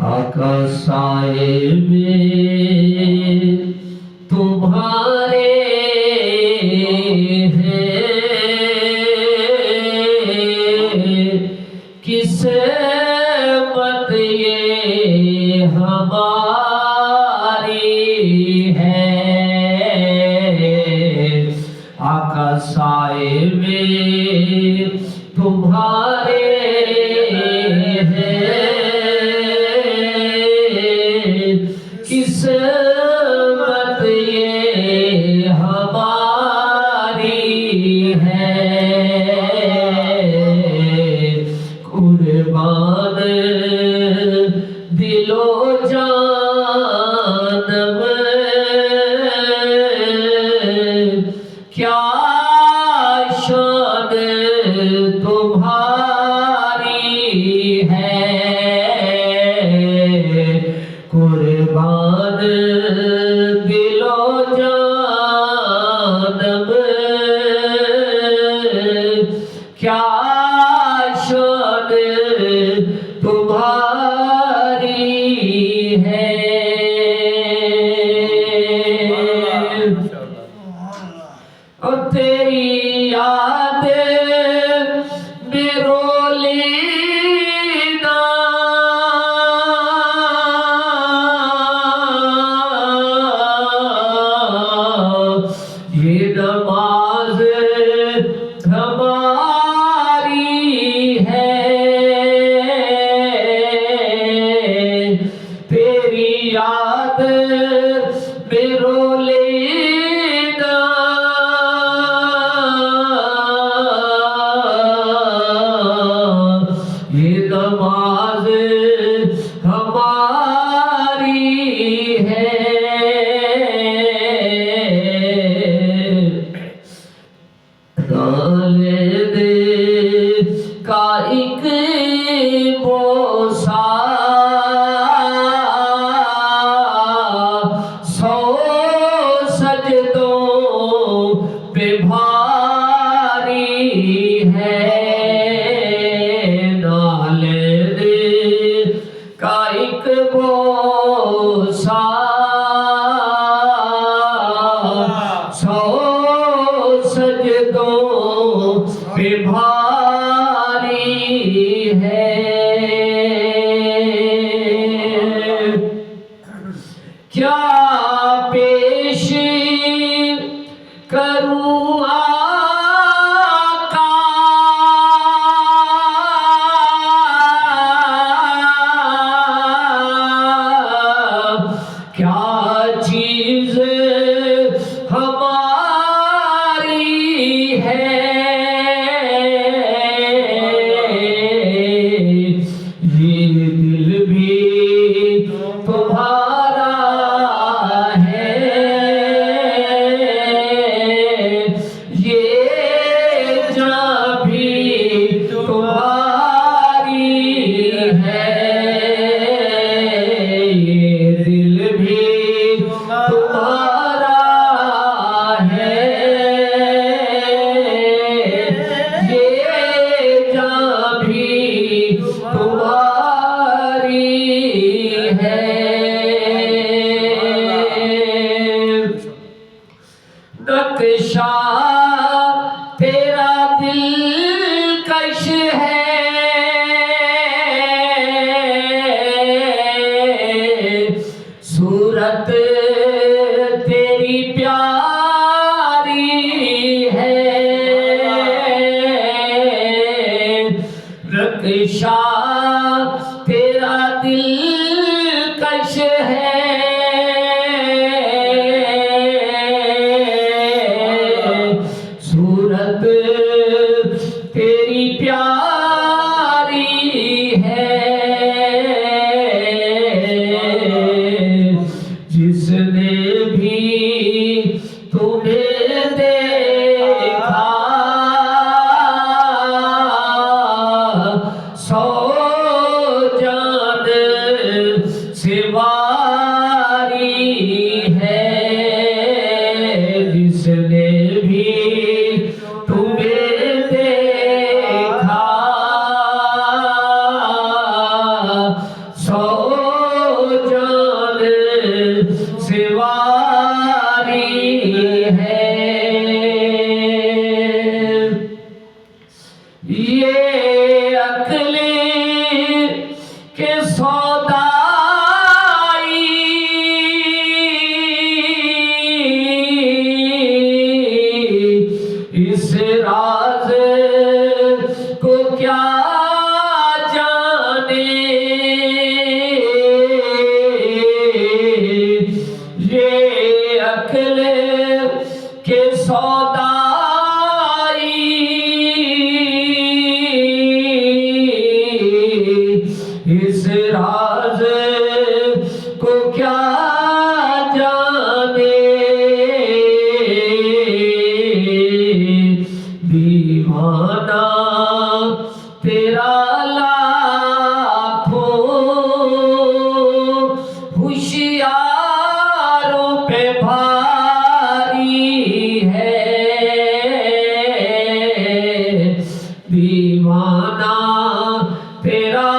आका साए में तुम्हारे हैं, किस्मत ये हमारी है। आका साए में तुम्हारे किस्मत ये हमारी है। कुर्बान दिलो जानम क्या शान तुम्हारी है। कुर्बान दिलो जानम क्या शान तुम्हारी है। और तेरी याद में रोलीना ये नमाज हमारी है। तेरी याद में रोलीना ये नमाज हमारी है। डाले दे का एक बोसा सौ सजदों पे भारी है। डाले दे का एक बोसा सौ सजदों पे भारी है। क्या पेश करूं आका क्या चीज हमारी है। ये दिल भी तुम्हारा है। ये जान भी तुम्हारी है। ये दिल भी तुम्हारा है। ये जान भी तुम्हारी है। नक्शा तेरा दिलकश है। सूरत तेरी प्यारी है। नक्शा तेरा दिलकश है। सूरत तेरी प्यारी है। जिसने भी तुम्हें देखा सौ जान से वारी है। जिसने भी तुम्हें देखा ये अकले के सौदाई इस राज को क्या जाने, ये अकले के सौदाई इस राज को क्या जाने। दीवाना तेरा लाखों होशियारों पे भारी है। दीवाना तेरा